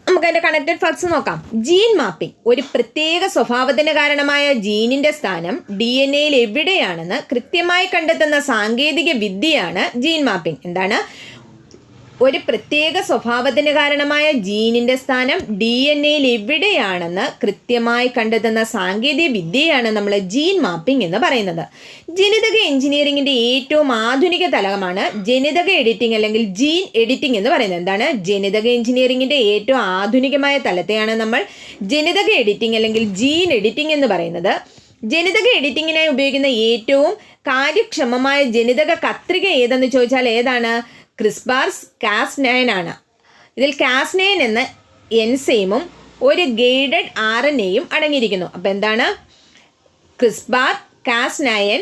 നമുക്ക് അതിന്റെ കണക്റ്റഡ് ഫാക്ട്സ് നോക്കാം. ജീൻ മാപ്പിംഗ് ഒരു പ്രത്യേക സ്വഭാവത്തിന് കാരണമായ ജീനിന്റെ സ്ഥാനം DNA-യിൽ എവിടെയാണെന്ന് കൃത്യമായി കണ്ടെത്തുന്ന സാങ്കേതിക വിദ്യയാണ് ജീൻ മാപ്പിംഗ്. എന്താണ്? ഒരു പ്രത്യേക സ്വഭാവത്തിന് കാരണമായ ജീനിന്റെ സ്ഥാനം DNA-യിൽ എവിടെയാണെന്ന് കൃത്യമായി കണ്ടെത്തുന്ന സാങ്കേതിക വിദ്യയാണ് നമ്മൾ ജീൻ മാപ്പിംഗ് എന്ന് പറയുന്നത്. ജനിതക എഞ്ചിനീയറിംഗിന്റെ ഏറ്റവും ആധുനിക തലമാണ് ജനിതക എഡിറ്റിംഗ് അല്ലെങ്കിൽ ജീൻ എഡിറ്റിംഗ് എന്ന് പറയുന്നത്. എന്താണ്? ജനിതക എഞ്ചിനീയറിംഗിന്റെ ഏറ്റവും ആധുനികമായ തലത്തെയാണ് നമ്മൾ ജനിതക എഡിറ്റിംഗ് അല്ലെങ്കിൽ ജീൻ എഡിറ്റിംഗ് എന്ന് പറയുന്നത്. ജനിതക എഡിറ്റിങ്ങിനായി ഉപയോഗിക്കുന്ന ഏറ്റവും കാര്യക്ഷമമായ ജനിതക കത്രിക ഏതെന്ന് ചോദിച്ചാൽ ഏതാണ്? CRISPR-Cas9 ആണ്. ഇതിൽ Cas9 എന്ന എൻസൈമും ഒരു ഗൈഡഡ് RNAയും അടങ്ങിയിരിക്കുന്നു. അപ്പോൾ എന്താണ്? CRISPR-Cas9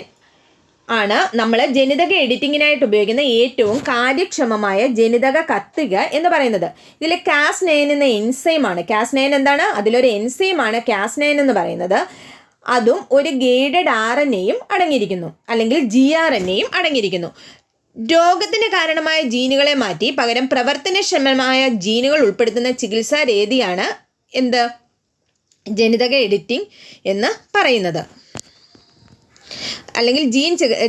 ആണ് നമ്മൾ ജനിതക എഡിറ്റിങ്ങിനായിട്ട് ഉപയോഗിക്കുന്ന ഏറ്റവും കാര്യക്ഷമമായ ജനിതക കത്രിക എന്ന് പറയുന്നത്. ഇതിൽ Cas9 എന്ന എൻസൈമാണ്. Cas9 എന്താണ്? അതിലൊരു എൻസൈമാണ് Cas9 എന്ന് പറയുന്നത്. അതും ഒരു ഗൈഡഡ് RNAയും അടങ്ങിയിരിക്കുന്നു അല്ലെങ്കിൽ gRNAയും അടങ്ങിയിരിക്കുന്നു. രോഗത്തിന് കാരണമായ ജീനുകളെ മാറ്റി പകരം പ്രവർത്തനക്ഷമമായ ജീനുകൾ ഉൾപ്പെടുത്തുന്ന ചികിത്സാ രീതിയാണ് എന്ത്? ജനിതക എഡിറ്റിംഗ് എന്ന് പറയുന്നത്. അല്ലെങ്കിൽ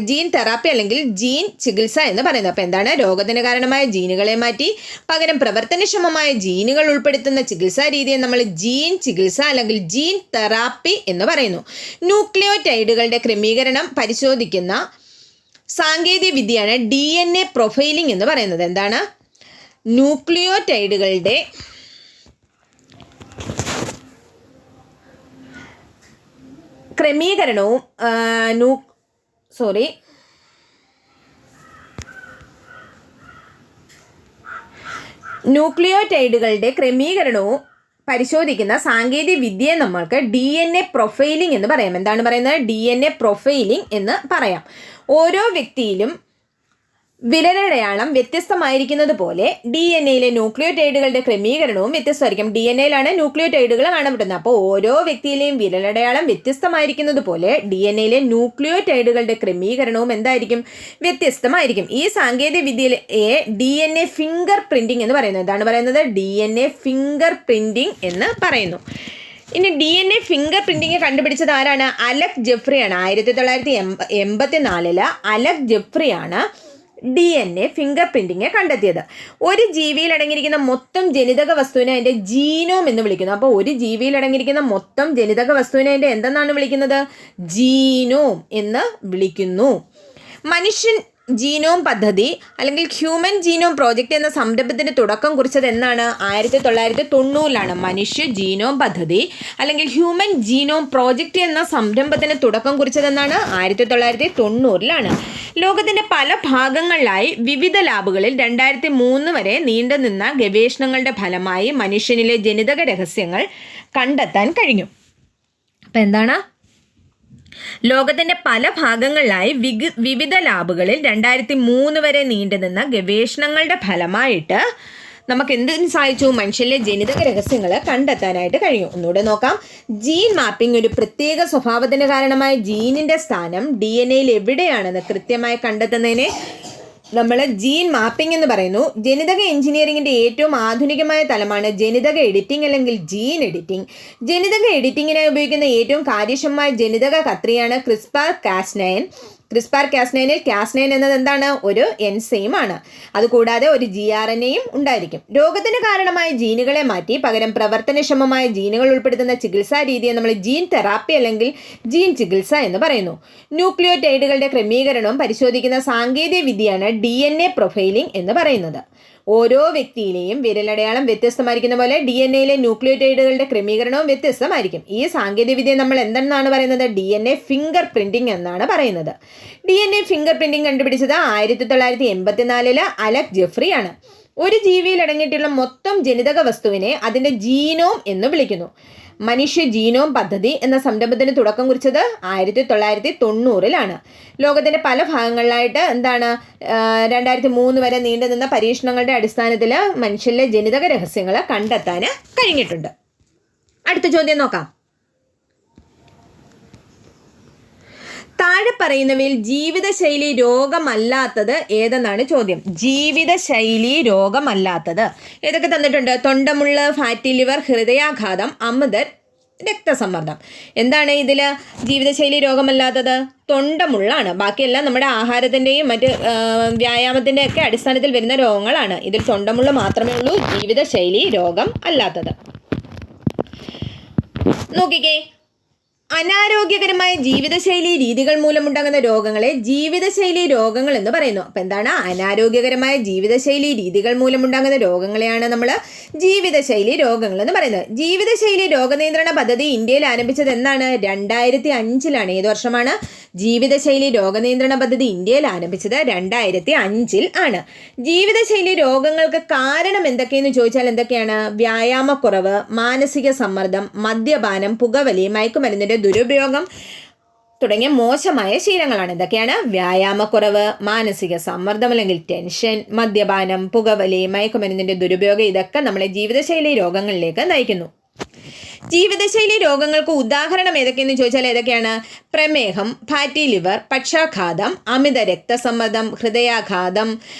ജീൻ തെറാപ്പി അല്ലെങ്കിൽ ജീൻ ചികിത്സ എന്ന് പറയുന്നത്. അപ്പോൾ എന്താണ്? രോഗത്തിന് കാരണമായ ജീനുകളെ മാറ്റി പകരം പ്രവർത്തനക്ഷമമായ ജീനുകൾ ഉൾപ്പെടുത്തുന്ന ചികിത്സാ രീതിയെ നമ്മൾ ജീൻ ചികിത്സ അല്ലെങ്കിൽ ജീൻ തെറാപ്പി എന്ന് പറയുന്നു. ന്യൂക്ലിയോടൈഡുകളുടെ ക്രമീകരണം പരിശോധിക്കുന്ന സാങ്കേതിക വിദ്യയാണ് DNA പ്രൊഫൈലിംഗ് എന്ന് പറയുന്നത്. എന്താണ്? ന്യൂക്ലിയോടൈഡുകളുടെ ക്രമീകരണവും ന്യൂക്ലിയോടൈഡുകളുടെ ക്രമീകരണവും പരിശോധിക്കുന്ന സാങ്കേതിക വിദ്യയെ നമ്മൾക്ക് DNA പ്രൊഫൈലിംഗ് എന്ന് പറയാം. എന്താണ് പറയുന്നത്? DNA പ്രൊഫൈലിംഗ് എന്ന് പറയാം. ഓരോ വ്യക്തിയിലും വിരലടയാളം വ്യത്യസ്തമായിരിക്കുന്നത് പോലെ DNA-യിലെ ന്യൂക്ലിയോടൈഡുകളുടെ ക്രമീകരണവും വ്യത്യസ്തമായിരിക്കും. DNA-യിലാണ് ന്യൂക്ലിയോടൈഡുകൾ കാണപ്പെടുന്നത്. അപ്പോൾ ഓരോ വ്യക്തിയിലെയും വിരലടയാളം വ്യത്യസ്തമായിരിക്കുന്നത് പോലെ DNA-യിലെ ന്യൂക്ലിയോടൈഡുകളുടെ ക്രമീകരണവും എന്തായിരിക്കും? വ്യത്യസ്തമായിരിക്കും. ഈ സാങ്കേതിക വിദ്യയിലെ DNA ഫിംഗർ പ്രിന്റിംഗ് എന്ന് പറയുന്നത്. എന്താണ് പറയുന്നത്? DNA ഫിംഗർ പ്രിന്റിംഗ് എന്ന് പറയുന്നു. ഇനി DNA ഫിംഗർ പ്രിന്റിംഗ് കണ്ടുപിടിച്ചത് ആരാണ്? അലക് ജെഫ്രിയാണ്. 1984 അലക് ജെഫ്രിയാണ് DNA ഫിംഗർ പ്രിന്റിംഗ് കണ്ടെത്തിയത്. ഒരു ജീവിയിൽ അടങ്ങിയിരിക്കുന്ന മൊത്തം ജനിതക വസ്തുവിനെ അതിൻ്റെ ജീനോം എന്ന് വിളിക്കുന്നു. അപ്പോൾ ഒരു ജീവിയിൽ അടങ്ങിയിരിക്കുന്ന മൊത്തം ജനിതക വസ്തുവിനെ അതിൻ്റെ എന്തെന്നാണ് വിളിക്കുന്നത്? ജീനോം എന്ന് വിളിക്കുന്നു. മനുഷ്യൻ ജീനോം പദ്ധതി അല്ലെങ്കിൽ ഹ്യൂമൻ ജീനോം പ്രോജക്റ്റ് എന്ന സംരംഭത്തിന് തുടക്കം കുറിച്ചത് എന്നാണ്? 1990 മനുഷ്യ ജീനോം പദ്ധതി അല്ലെങ്കിൽ ഹ്യൂമൻ ജീനോം പ്രോജക്റ്റ് എന്ന സംരംഭത്തിന് തുടക്കം കുറിച്ചത് എന്നാണ്? 1990 ലോകത്തിൻ്റെ പല ഭാഗങ്ങളിലായി വിവിധ ലാബുകളിൽ 2003 വരെ നീണ്ടുനിന്ന ഗവേഷണങ്ങളുടെ ഫലമായി മനുഷ്യനിലെ ജനിതക രഹസ്യങ്ങൾ കണ്ടെത്താൻ കഴിഞ്ഞു. അപ്പം എന്താണ്? ലോകത്തിൻ്റെ പല ഭാഗങ്ങളിലായി വിവിധ ലാബുകളിൽ 2003 വരെ നീണ്ടുനിന്ന ഗവേഷണങ്ങളുടെ ഫലമായിട്ട് നമുക്ക് എന്തിനു സാധിച്ചു? മനുഷ്യരിലെ ജനിതക രഹസ്യങ്ങൾ കണ്ടെത്താനായിട്ട് കഴിയും. ഒന്നുകൂടെ നോക്കാം. ജീൻ മാപ്പിംഗ് ഒരു പ്രത്യേക സ്വഭാവത്തിന് കാരണമായ ജീനിൻ്റെ സ്ഥാനം DNA-യിൽ എവിടെയാണെന്ന് കൃത്യമായി കണ്ടെത്തുന്നതിനെ നമ്മൾ ജീൻ മാപ്പിംഗ് എന്ന് പറയുന്നു. ജനിതക എഞ്ചിനീയറിംഗിൻ്റെ ഏറ്റവും ആധുനികമായ തലമാണ് ജനിതക എഡിറ്റിംഗ് അല്ലെങ്കിൽ ജീൻ എഡിറ്റിംഗ്. ജനിതക എഡിറ്റിങ്ങിനായി ഉപയോഗിക്കുന്ന ഏറ്റവും കാര്യക്ഷമമായ ജനിതക കത്രികയാണ് CRISPR-Cas9. CRISPR-Cas9-ൽ Cas9 എന്നത് എന്താണ്? ഒരു എൻസൈമാണ്. അതുകൂടാതെ ഒരു gRNAയും ഉണ്ടായിരിക്കും. രോഗത്തിന് കാരണമായ ജീനുകളെ മാറ്റി പകരം പ്രവർത്തനക്ഷമമായ ജീനുകൾ ഉൾപ്പെടുത്തുന്ന ചികിത്സാ രീതിയെ നമ്മൾ ജീൻ തെറാപ്പി അല്ലെങ്കിൽ ജീൻ ചികിത്സ എന്ന് പറയുന്നു. ന്യൂക്ലിയോടൈഡുകളുടെ ക്രമീകരണവും പരിശോധിക്കുന്ന സാങ്കേതിക വിദ്യയാണ് DNA പ്രൊഫൈലിംഗ് എന്ന് പറയുന്നത്. ഓരോ വ്യക്തിയിലെയും വിരലടയാളം വ്യത്യസ്തമായിരിക്കുന്ന പോലെ DNA-യിലെ ന്യൂക്ലിയോടൈഡുകളുടെ ക്രമീകരണവും വ്യത്യസ്തമായിരിക്കും. ഈ സാങ്കേതികവിദ്യ നമ്മൾ എന്തെന്നാണ് പറയുന്നത്? DNA ഫിംഗർ പ്രിന്റിംഗ് എന്നാണ് പറയുന്നത്. DNA ഫിംഗർ പ്രിന്റിംഗ് കണ്ടുപിടിച്ചത് 1984 അലക് ജെഫ്രിയാണ്. ഒരു ജീവിയിൽ അടങ്ങിയിട്ടുള്ള മൊത്തം ജനിതക വസ്തുവിനെ അതിൻ്റെ ജീനോം എന്ന് വിളിക്കുന്നു. മനുഷ്യ ജീനോം പദ്ധതി എന്ന സംരംഭത്തിന് തുടക്കം കുറിച്ചത് 1990-ലാണ്. ലോകത്തിൻ്റെ പല ഭാഗങ്ങളിലായിട്ട് 2003 വരെ നീണ്ടു നിന്ന പരീക്ഷണങ്ങളുടെ അടിസ്ഥാനത്തിൽ മനുഷ്യരിലെ ജനിതക രഹസ്യങ്ങൾ കണ്ടെത്താൻ കഴിഞ്ഞിട്ടുണ്ട്. അടുത്ത ചോദ്യം നോക്കാം. താഴെ പറയുന്നവയിൽ ജീവിതശൈലി രോഗമല്ലാത്തത് ഏതെന്നാണ് ചോദ്യം. ജീവിതശൈലി രോഗമല്ലാത്തത് ഏതൊക്കെ തന്നിട്ടുണ്ട്? തൊണ്ടമുള്ള, ഫാറ്റി ലിവർ, ഹൃദയാഘാതം, അമിത രക്തസമ്മർദ്ദം. എന്താണ് ഇതിൽ ജീവിതശൈലി രോഗമല്ലാത്തത്? തൊണ്ടമുള്ളാണ്. ബാക്കിയെല്ലാം നമ്മുടെ ആഹാരത്തിൻ്റെയും മറ്റ് വ്യായാമത്തിൻ്റെ ഒക്കെ അടിസ്ഥാനത്തിൽ വരുന്ന രോഗങ്ങളാണ്. ഇതിൽ തൊണ്ടമുള്ള മാത്രമേ ഉള്ളൂ ജീവിതശൈലി രോഗം അല്ലാത്തത്. നോക്കിക്കേ, അനാരോഗ്യകരമായ ജീവിതശൈലി രീതികൾ മൂലമുണ്ടാകുന്ന രോഗങ്ങളെ ജീവിതശൈലി രോഗങ്ങൾ എന്ന് പറയുന്നു. അപ്പം എന്താണ്? അനാരോഗ്യകരമായ ജീവിതശൈലി രീതികൾ മൂലമുണ്ടാകുന്ന രോഗങ്ങളെയാണ് നമ്മൾ ജീവിതശൈലി രോഗങ്ങൾ എന്ന് പറയുന്നത്. ജീവിതശൈലി രോഗനിയന്ത്രണ പദ്ധതി ഇന്ത്യയിൽ ആരംഭിച്ചത് എന്നാണ്? 2005-ലാണ്. ഏത് വർഷമാണ് ജീവിതശൈലി രോഗനിയന്ത്രണ പദ്ധതി ഇന്ത്യയിൽ ആരംഭിച്ചത്? 2005 ആണ്. ജീവിതശൈലി രോഗങ്ങൾക്ക് കാരണം എന്തൊക്കെയെന്ന് ചോദിച്ചാൽ എന്തൊക്കെയാണ്? വ്യായാമക്കുറവ്, മാനസിക സമ്മർദ്ദം, മദ്യപാനം, പുകവലി, മയക്കുമരുന്നിൻ്റെ ദുരുപയോഗം തുടങ്ങിയ മോശമായ ശീലങ്ങളാണ്. ഇതൊക്കെയാണ് വ്യായാമക്കുറവ്, മാനസിക സമ്മർദ്ദം അല്ലെങ്കിൽ ടെൻഷൻ, മദ്യപാനം, പുകവലി, മയക്കുമരുന്നിൻ്റെ ദുരുപയോഗം. ഇതൊക്കെ നമ്മളെ ജീവിതശൈലി രോഗങ്ങളിലേക്ക് നയിക്കുന്നു. ജീവിതശൈലി രോഗങ്ങൾക്ക് ഉദാഹരണം ഏതൊക്കെയെന്ന് ചോദിച്ചാൽ ഏതൊക്കെയാണ്? പ്രമേഹം, ഫാറ്റി ലിവർ, പക്ഷാഘാതം, അമിത രക്തസമ്മർദ്ദം, ഹൃദയാഘാതം,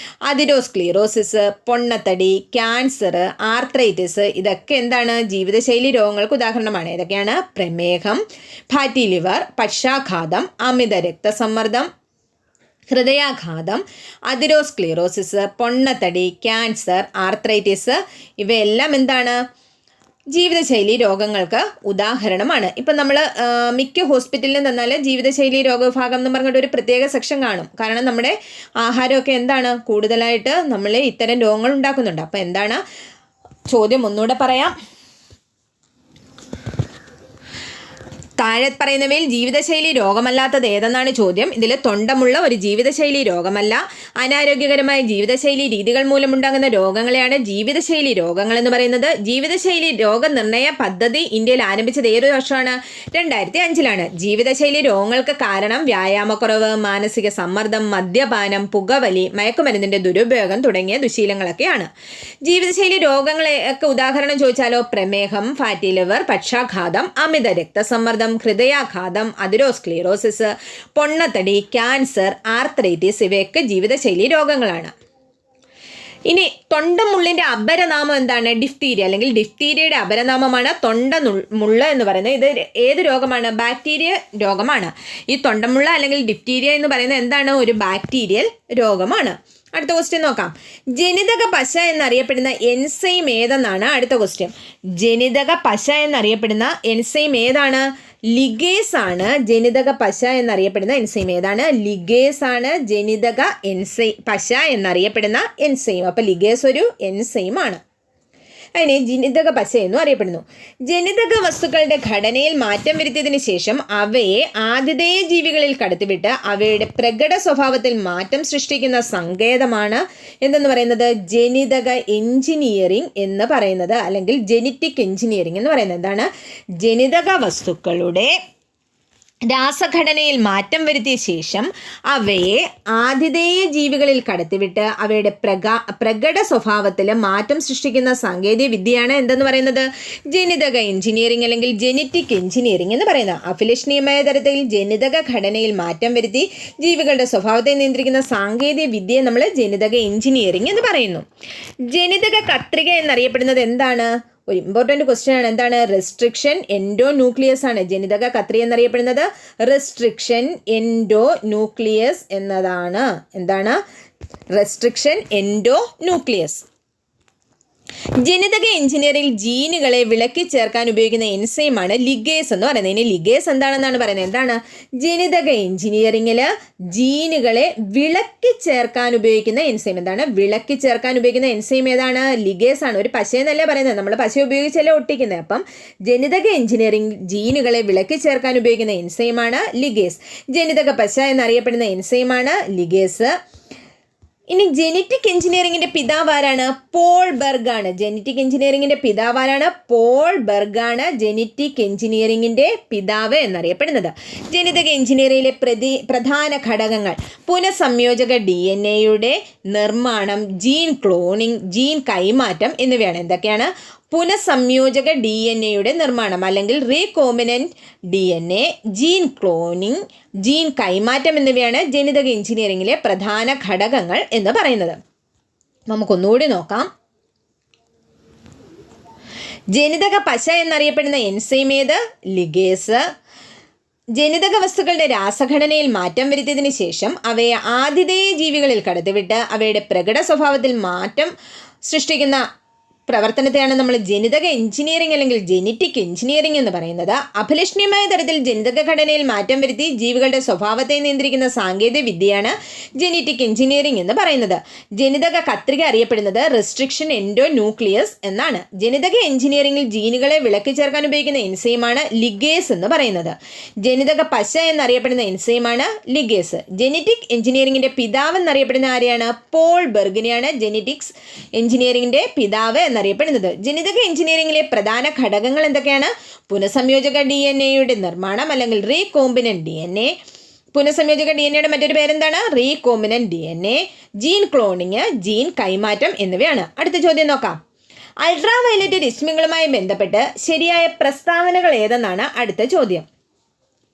അതിരോസ്ക്ലീറോസിസ്, പൊണ്ണത്തടി, ക്യാൻസർ, ആർത്രൈറ്റിസ്. ഇതൊക്കെ എന്താണ്? ജീവിതശൈലി രോഗങ്ങൾക്ക് ഉദാഹരണമാണ്. ഏതൊക്കെയാണ്? പ്രമേഹം, ഫാറ്റി ലിവർ, പക്ഷാഘാതം, അമിത രക്തസമ്മർദ്ദം, ഹൃദയാഘാതം, അതിരോസ്ക്ലീറോസിസ്, പൊണ്ണത്തടി, ക്യാൻസർ, ആർത്രൈറ്റിസ്. ഇവയെല്ലാം എന്താണ്? ജീവിതശൈലി രോഗങ്ങൾക്ക് ഉദാഹരണമാണ്. ഇപ്പം നമ്മൾ മിക്ക ഹോസ്പിറ്റലിലും തന്നാൽ ജീവിതശൈലി രോഗവിഭാഗം എന്ന് പറഞ്ഞിട്ട് ഒരു പ്രത്യേക സെക്ഷൻ കാണും. കാരണം നമ്മുടെ ആഹാരമൊക്കെ എന്താണ്? കൂടുതലായിട്ട് നമ്മൾ ഇത്തരം രോഗങ്ങൾ ഉണ്ടാക്കുന്നുണ്ട്. അപ്പം എന്താണ് ചോദ്യം? ഒന്നുകൂടെ പറയാം. താഴെ പറയുന്നവയിൽ ജീവിതശൈലി രോഗമല്ലാത്തത് ഏതെന്നാണ് ചോദ്യം. ഇതിൽ തൊണ്ടമുള്ള ഒരു ജീവിതശൈലി രോഗമല്ല. അനാരോഗ്യകരമായ ജീവിതശൈലി രീതികൾ മൂലമുണ്ടാകുന്ന രോഗങ്ങളെയാണ് ജീവിതശൈലി രോഗങ്ങൾ എന്ന് പറയുന്നത്. ജീവിതശൈലി രോഗനിർണയ പദ്ധതി ഇന്ത്യയിൽ ആരംഭിച്ചത് ഏത് വർഷമാണ്? 2005-ലാണ്. ജീവിതശൈലി രോഗങ്ങൾക്ക് കാരണം വ്യായാമക്കുറവ്, മാനസിക സമ്മർദ്ദം, മദ്യപാനം, പുകവലി, മയക്കുമരുന്നിൻ്റെ ദുരുപയോഗം തുടങ്ങിയ ദുശീലങ്ങളൊക്കെയാണ്. ജീവിതശൈലി രോഗങ്ങളെയൊക്കെ ഉദാഹരണം ചോദിച്ചാലോ? പ്രമേഹം, ഫാറ്റി ലിവർ, പക്ഷാഘാതം, അമിത രക്തസമ്മർദ്ദം, ഹൃദയാഘാതം, അതിരോസ്ക്ലീറോസിസ്, പൊണ്ണത്തടി, ക്യാൻസർ, ആർത്രൈറ്റിസ്. ഇവയൊക്കെ ജീവിതശൈലി രോഗങ്ങളാണ്. ഇനി തൊണ്ടമുള്ളിൻ്റെ അപരനാമം എന്താണ്? ഡിഫ്തീരിയ അല്ലെങ്കിൽ ഡിഫ്തീരിയയുടെ അപരനാമമാണ് തൊണ്ടമുള്ള എന്ന് പറയുന്നത്. ഇത് ഏത് രോഗമാണ്? ബാക്ടീരിയ രോഗമാണ്. ഈ തൊണ്ടമുള്ള അല്ലെങ്കിൽ ഡിഫ്തീരിയ എന്ന് പറയുന്നത് എന്താണ്? ഒരു ബാക്ടീരിയൽ രോഗമാണ്. അടുത്ത ക്വസ്റ്റ്യൻ നോക്കാം. ജനിതക പശ എന്നറിയപ്പെടുന്ന എൻസൈം ഏതെന്നാണ് അടുത്ത ക്വസ്റ്റ്യൻ. ജനിതക പശ എന്നറിയപ്പെടുന്ന എൻസൈം ഏതാണ്? ലിഗേസ് ആണ്. ജനിതക പശ എന്നറിയപ്പെടുന്ന എൻസൈം ഏതാണ്? ലിഗേസ് ആണ് ജനിതക പശ എന്നറിയപ്പെടുന്ന എൻസൈം. അപ്പോൾ ലിഗേസ് ഒരു എൻസൈം ആണ്. അതിനെ ജനിതക പശ എന്നും അറിയപ്പെടുന്നു. ജനിതക വസ്തുക്കളുടെ ഘടനയിൽ മാറ്റം വരുത്തിയതിനു ശേഷം അവയെ ആതിഥേയ ജീവികളിൽ കടത്തിവിട്ട് അവയുടെ പ്രകട സ്വഭാവത്തിൽ മാറ്റം സൃഷ്ടിക്കുന്ന സങ്കേതമാണ് എന്തെന്ന് പറയുന്നത്? ജനിതക എഞ്ചിനീയറിംഗ് എന്ന് പറയുന്നത്, അല്ലെങ്കിൽ ജെനറ്റിക് എഞ്ചിനീയറിംഗ് എന്ന് പറയുന്നത്. എന്താണ്? ജനിതക വസ്തുക്കളുടെ രാസഘടനയിൽ മാറ്റം വരുത്തിയ ശേഷം അവയെ ആതിഥേയ ജീവികളിൽ കടത്തിവിട്ട് അവയുടെ പ്രകട സ്വഭാവത്തിൽ മാറ്റം സൃഷ്ടിക്കുന്ന സാങ്കേതിക വിദ്യയാണ് എന്തെന്ന് പറയുന്നത്? ജനിതക എഞ്ചിനീയറിംഗ് അല്ലെങ്കിൽ ജെനറ്റിക് എഞ്ചിനീയറിംഗ് എന്ന് പറയുന്നത്. അഭിലഷണീയമായ തരത്തിൽ ജനിതക ഘടനയിൽ മാറ്റം വരുത്തി ജീവികളുടെ സ്വഭാവത്തെ നിയന്ത്രിക്കുന്ന സാങ്കേതിക വിദ്യയെ നമ്മൾ ജനിതക എഞ്ചിനീയറിംഗ് എന്ന് പറയുന്നു. ജനിതക കത്രിക എന്നറിയപ്പെടുന്നത് എന്താണ്? ഒരു ഇമ്പോർട്ടൻ്റ് ക്വസ്റ്റ്യൻ ആണ്. എന്താണ്? റെസ്ട്രിക്ഷൻ എൻഡോ ന്യൂക്ലിയസ് ആണ് ജനിതക കത്രിക എന്നറിയപ്പെടുന്നത്. റെസ്ട്രിക്ഷൻ എൻഡോ ന്യൂക്ലിയസ് എന്നതാണ്. എന്താണ്? Restriction endo nucleus. ജനിതക എഞ്ചിനീയറിംഗ് ജീനുകളെ വിളക്കി ചേർക്കാൻ ഉപയോഗിക്കുന്ന എൻസൈമാണ് ലിഗേസ് എന്ന് പറയുന്നത്. ഇനി ലിഗേസ് എന്താണെന്നാണ് പറയുന്നത്. എന്താണ്? ജനിതക എഞ്ചിനീയറിംഗിൽ ജീനുകളെ വിളക്കി ചേർക്കാൻ ഉപയോഗിക്കുന്ന എൻസൈം. എന്താണ്? വിളക്കി ചേർക്കാൻ ഉപയോഗിക്കുന്ന എൻസൈം ഏതാണ്? ലിഗേസ് ആണ്. ഒരു പശയെന്നല്ലേ പറയുന്നത്, നമ്മൾ പശ ഉപയോഗിച്ചല്ലേ ഒട്ടിക്കുന്നത്. അപ്പം ജനിതക എഞ്ചിനീയറിംഗ് ജീനുകളെ വിളക്കി ചേർക്കാൻ ഉപയോഗിക്കുന്ന എൻസൈമാണ് ലിഗേസ്. ജനിതക പശ എന്നറിയപ്പെടുന്ന എൻസൈമാണ് ലിഗേസ്. ഇനി ജെനറ്റിക് എഞ്ചിനീയറിംഗിന്റെ പിതാവ് ആരാണ്? പോൾ ബെർഗ് ആണ്. ജെനറ്റിക് എഞ്ചിനീയറിംഗിന്റെ പിതാവ് ആരാണ്? പോൾ ബെർഗ് ആണ് ജെനറ്റിക് എഞ്ചിനീയറിംഗിന്റെ പിതാവ് എന്നറിയപ്പെടുന്നത്. ജനിതക എഞ്ചിനീയറിംഗിലെ പ്രധാന ഘടകങ്ങൾ പുനഃസംയോജക DNA-യുടെ നിർമ്മാണം, ജീൻ ക്ലോണിംഗ്, ജീൻ കൈമാറ്റം എന്നിവയാണ്. എന്തൊക്കെയാണ്? പുനഃസംയോജക DNA-യുടെ നിർമ്മാണം അല്ലെങ്കിൽ recombinant DNA, gene cloning, gene കൈമാറ്റം എന്നിവയാണ് ജനിതക എഞ്ചിനീയറിംഗിലെ പ്രധാന ഘടകങ്ങൾ എന്ന് പറയുന്നത്. നമുക്കൊന്നുകൂടി നോക്കാം. ജനിതക പശ എന്നറിയപ്പെടുന്ന എൻസൈം ഏത്? ലിഗേസ്. ജനിതക വസ്തുക്കളുടെ രാസഘടനയിൽ മാറ്റം വരുത്തിയതിനു ശേഷം അവയെ ആതിഥേയ ജീവികളിൽ കടത്തിവിട്ട് അവയുടെ പ്രകട സ്വഭാവത്തിൽ മാറ്റം സൃഷ്ടിക്കുന്ന പ്രവർത്തനത്തെയാണ് നമ്മൾ ജനിതക എഞ്ചിനീയറിംഗ് അല്ലെങ്കിൽ ജെനറ്റിക് എഞ്ചിനീയറിംഗ് എന്ന് പറയുന്നത്. അഭിലഷണീയമായ തരത്തിൽ ജനിതക ഘടനയിൽ മാറ്റം വരുത്തി ജീവികളുടെ സ്വഭാവത്തെ നിയന്ത്രിക്കുന്ന സാങ്കേതിക വിദ്യയാണ് ജെനറ്റിക് എഞ്ചിനീയറിംഗ് എന്ന് പറയുന്നത്. ജനിതക കത്രിക അറിയപ്പെടുന്നത് റെസ്ട്രിക്ഷൻ എൻഡോ ന്യൂക്ലിയസ് എന്നാണ്. ജനിതക എഞ്ചിനീയറിംഗിൽ ജീനുകളെ വിളക്കി ചേർക്കാൻ ഉപയോഗിക്കുന്ന എൻസൈമാണ് ലിഗേസ് എന്ന് പറയുന്നത്. ജനിതക പശ എന്നറിയപ്പെടുന്ന എൻസൈമാണ് ലിഗേസ്. ജെനറ്റിക് എഞ്ചിനീയറിംഗിന്റെ പിതാവ് എന്നറിയപ്പെടുന്ന ആരെയാണ്? പോൾ ബെർഗിനെയാണ് ജെനറ്റിക്സ് എഞ്ചിനീയറിംഗിന്റെ പിതാവ് എന്നറിയപ്പെടുന്നത്. ജനിതക എഞ്ചിനീയറിംഗിലെ പ്രധാന ഘടകങ്ങൾ എന്തൊക്കെയാണ്? പുനഃസംയോജക DNA-യുടെ നിർമ്മാണം അല്ലെങ്കിൽ റീകോംബിനന്റ് DNA. പുനഃസംയോജക DNA-യുടെ മറ്റൊരു പേരെന്താണ്? Recombinant DNA. Gene cloning, gene കൈമാറ്റം എന്നിവയാണ്. അടുത്ത ചോദ്യം നോക്കാം. അൾട്രാ വയലറ്റ് രശ്മികളുമായി ബന്ധപ്പെട്ട് ശരിയായ പ്രസ്താവനകൾ ഏതെന്നാണ് അടുത്ത ചോദ്യം.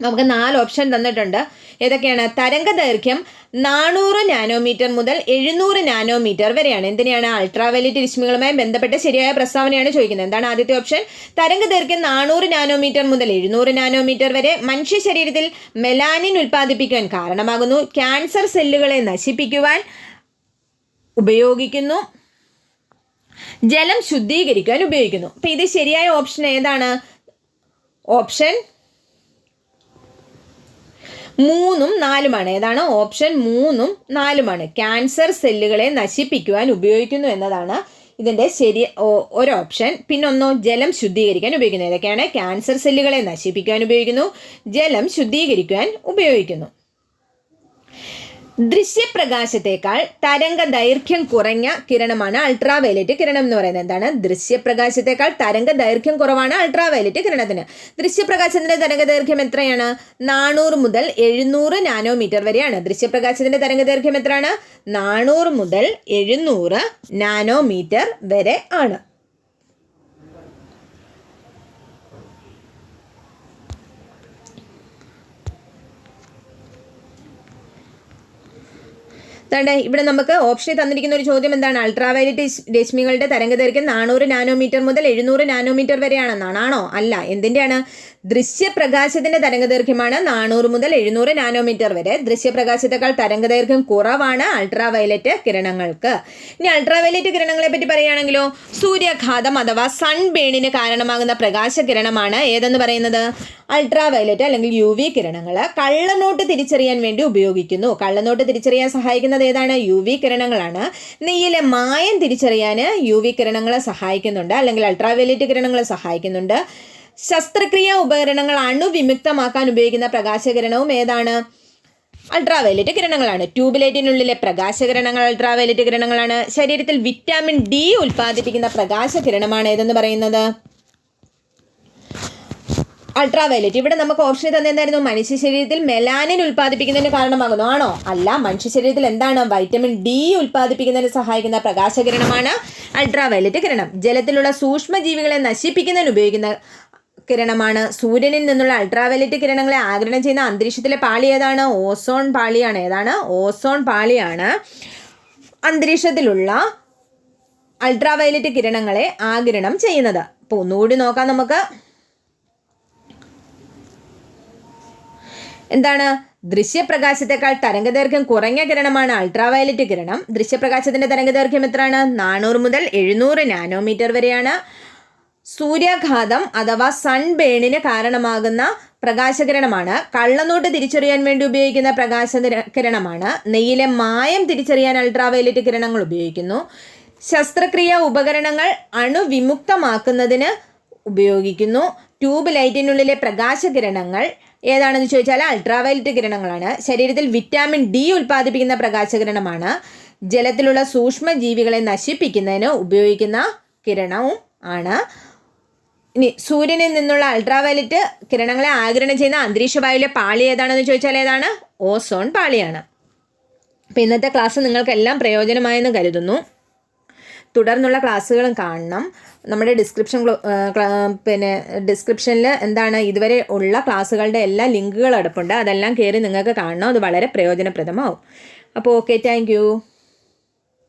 നമുക്ക് 4 ഓപ്ഷൻ തന്നിട്ടുണ്ട്. ഏതൊക്കെയാണ്? തരംഗ ദൈർഘ്യം 400 നാനോമീറ്റർ മുതൽ 700 നാനോമീറ്റർ വരെയാണ്. എന്തിനാണ്? അൾട്രാവയലറ്റ് രശ്മികളുമായി ബന്ധപ്പെട്ട ശരിയായ പ്രസ്താവനയാണ് ചോദിക്കുന്നത്. എന്താണ് ആദ്യത്തെ ഓപ്ഷൻ? തരംഗ ദൈർഘ്യം 400 നാനോമീറ്റർ മുതൽ 700 നാനോമീറ്റർ വരെ മനുഷ്യ ശരീരത്തിൽ മെലാനിൻ ഉൽപ്പാദിപ്പിക്കുവാൻ കാരണമാകുന്നു, ക്യാൻസർ സെല്ലുകളെ നശിപ്പിക്കുവാൻ ഉപയോഗിക്കുന്നു, ജലം ശുദ്ധീകരിക്കാൻ ഉപയോഗിക്കുന്നു. അപ്പം ഇത് ശരിയായ ഓപ്ഷൻ ഏതാണ്? ഓപ്ഷൻ 3ഉം 4ഉമാണ്. ഏതാണ്? ഓപ്ഷൻ 3ഉം 4ഉമാണ്. ക്യാൻസർ സെല്ലുകളെ നശിപ്പിക്കുവാൻ ഉപയോഗിക്കുന്നു എന്നതാണ് ഇതിൻ്റെ ഒരു ഓപ്ഷൻ. പിന്നൊന്നോ ജലം ശുദ്ധീകരിക്കാൻ ഉപയോഗിക്കുന്നു. ഏതൊക്കെയാണ്? ക്യാൻസർ സെല്ലുകളെ നശിപ്പിക്കുവാൻ ഉപയോഗിക്കുന്നു, ജലം ശുദ്ധീകരിക്കുവാൻ ഉപയോഗിക്കുന്നു. ദൃശ്യപ്രകാശത്തേക്കാൾ തരംഗ ദൈർഘ്യം കുറഞ്ഞ കിരണമാണ് അൾട്രാവയലറ്റ് കിരണം എന്ന് പറയുന്നത്. എന്താണ്? ദൃശ്യപ്രകാശത്തേക്കാൾ തരംഗ ദൈർഘ്യം കുറവാണ് അൾട്രാവയലറ്റ് കിരണത്തിന്. ദൃശ്യപ്രകാശത്തിന്റെ തരംഗ ദൈർഘ്യം എത്രയാണ്? 400 മുതൽ 700 നാനോമീറ്റർ വരെയാണ്. ദൃശ്യപ്രകാശത്തിന്റെ തരംഗ ദൈർഘ്യം എത്രയാണ്? 400 മുതൽ 700 നാനോമീറ്റർ വരെ ആണ്. ഇവിടെ നമുക്ക് ഓപ്ഷനിൽ തന്നിരിക്കുന്ന ഒരു ചോദ്യം എന്താണ്? അൾട്രാവയലറ്റ് രശ്മികളുടെ തരംഗദൈർഘ്യം 400 നാനോമീറ്റർ മുതൽ 700 നാനോമീറ്റർ വരെയാണെന്നാണ്. ആണോ? അല്ല. എന്തിൻ്റെയാണ്? ദൃശ്യപ്രകാശത്തിന്റെ തരംഗദൈർഘ്യമാണ് 400 മുതൽ 700 നാനോമീറ്റർ വരെ. ദൃശ്യപ്രകാശത്തെക്കാൾ തരംഗദൈർഘ്യം കുറവാണ് അൾട്രാവയലറ്റ് കിരണങ്ങൾക്ക്. ഇനി അൾട്രാവയലറ്റ് കിരണങ്ങളെ പറ്റി പറയുകയാണെങ്കിലോ, സൂര്യാഘാതം അഥവാ സൺബേണിന് കാരണമാകുന്ന പ്രകാശകിരണമാണ് ഏതെന്ന് പറയുന്നത്? അൾട്രാവയലറ്റ് അല്ലെങ്കിൽ UV കിരണങ്ങൾ. കള്ളനോട്ട് തിരിച്ചറിയാൻ വേണ്ടി ഉപയോഗിക്കുന്നു. കള്ളനോട്ട് തിരിച്ചറിയാൻ സഹായിക്കുന്നത് ഏതാണ്? UV കിരണങ്ങളാണ്. നെയ്യിലെ മായം തിരിച്ചറിയാൻ UV കിരണങ്ങളെ സഹായിക്കുന്നുണ്ട്, അല്ലെങ്കിൽ അൾട്രാവയലറ്റ് കിരണങ്ങളെ സഹായിക്കുന്നുണ്ട്. ശസ്ത്രക്രിയാ ഉപകരണങ്ങൾ അണുവിമുക്തമാക്കാൻ ഉപയോഗിക്കുന്ന പ്രകാശകിരണവും ഏതാണ്? അൾട്രാവയലറ്റ് കിരണങ്ങളാണ്. ട്യൂബ്ലൈറ്റിനുള്ളിലെ പ്രകാശകിരണങ്ങൾ അൾട്രാവയലറ്റ് കിരണങ്ങളാണ്. ശരീരത്തിൽ വിറ്റാമിൻ D ഉൽപ്പാദിപ്പിക്കുന്ന പ്രകാശകിരണമാണ് ഏതെന്ന് പറയുന്നത്? അൾട്രാവയലറ്റ്. ഇവിടെ നമുക്ക് ഓപ്ഷൻ തന്നെ എന്തായിരുന്നു? മനുഷ്യ ശരീരത്തിൽ മെലാനിൻ ഉൽപ്പാദിപ്പിക്കുന്നതിന് കാരണമാകുന്നു. ആണോ? അല്ല. മനുഷ്യ ശരീരത്തിൽ എന്താണ്? വൈറ്റമിൻ D ഉൽപ്പാദിപ്പിക്കുന്നതിന് സഹായിക്കുന്ന പ്രകാശകിരണമാണ് അൾട്രാവയലറ്റ് കിരണം. ജലത്തിലുള്ള സൂക്ഷ്മജീവികളെ നശിപ്പിക്കുന്നതിന് ഉപയോഗിക്കുന്ന കിരണമാണ്. സൂര്യനിൽ നിന്നുള്ള അൾട്രാവയലറ്റ് കിരണങ്ങളെ ആഗിരണം ചെയ്യുന്ന അന്തരീക്ഷത്തിലെ പാളി ഏതാണ്? ഓസോൺ പാളിയാണ്. ഏതാണ്? ഓസോൺ പാളിയാണ് അന്തരീക്ഷത്തിലുള്ള അൾട്രാവയലറ്റ് കിരണങ്ങളെ ആഗിരണം ചെയ്യുന്നത്. അപ്പോൾ ഒന്നുകൂടി നോക്കാം നമുക്ക്. എന്താണ്? ദൃശ്യപ്രകാശത്തെക്കാൾ തരംഗദൈർഘ്യം കുറഞ്ഞ കിരണമാണ് അൾട്രാവയലറ്റ് കിരണം. ദൃശ്യപ്രകാശത്തിന്റെ തരംഗദൈർഘ്യം എത്രയാണ്? 400 മുതൽ 700 നാനോമീറ്റർ വരെയാണ്. സൂര്യാഘാതം അഥവാ സൺബേണിന് കാരണമാകുന്ന പ്രകാശകിരണമാണ്. കള്ളനോട്ട് തിരിച്ചറിയാൻ വേണ്ടി ഉപയോഗിക്കുന്ന പ്രകാശകിരണമാണ്. നെയ്യിലെ മായം തിരിച്ചറിയാൻ അൾട്രാവയലറ്റ് കിരണങ്ങൾ ഉപയോഗിക്കുന്നു. ശസ്ത്രക്രിയാ ഉപകരണങ്ങൾ അണുവിമുക്തമാക്കുന്നതിന് ഉപയോഗിക്കുന്നു. ട്യൂബ് ലൈറ്റിനുള്ളിലെ പ്രകാശകിരണങ്ങൾ ഏതാണെന്ന് ചോദിച്ചാൽ അൾട്രാവയലറ്റ് കിരണങ്ങളാണ്. ശരീരത്തിൽ വിറ്റാമിൻ D ഉൽപ്പാദിപ്പിക്കുന്ന പ്രകാശകിരണമാണ്. ജലത്തിലുള്ള സൂക്ഷ്മജീവികളെ നശിപ്പിക്കുന്നതിന് ഉപയോഗിക്കുന്ന കിരണവും ആണ്. ഇനി സൂര്യനിൽ നിന്നുള്ള അൾട്രാവയലറ്റ് കിരണങ്ങളെ ആഗിരണം ചെയ്യുന്ന അന്തരീക്ഷ വായുവിലെ പാളി ഏതാണെന്ന് ചോദിച്ചാൽ ഏതാണ്? ഓസോൺ പാളിയാണ്. അപ്പോൾ ഇന്നത്തെ ക്ലാസ് നിങ്ങൾക്കെല്ലാം പ്രയോജനമായെന്ന് കരുതുന്നു. തുടർന്നുള്ള ക്ലാസ്സുകളും കാണണം. നമ്മുടെ ഡിസ്ക്രിപ്ഷനിൽ എന്താണ് ഇതുവരെ ഉള്ള ക്ലാസ്സുകളുടെ എല്ലാ ലിങ്കുകൾ അടുപ്പുണ്ട്. അതെല്ലാം കയറി നിങ്ങൾക്ക് കാണണം. അത് വളരെ പ്രയോജനപ്രദമാവും. അപ്പോൾ ഓക്കെ, താങ്ക് യു.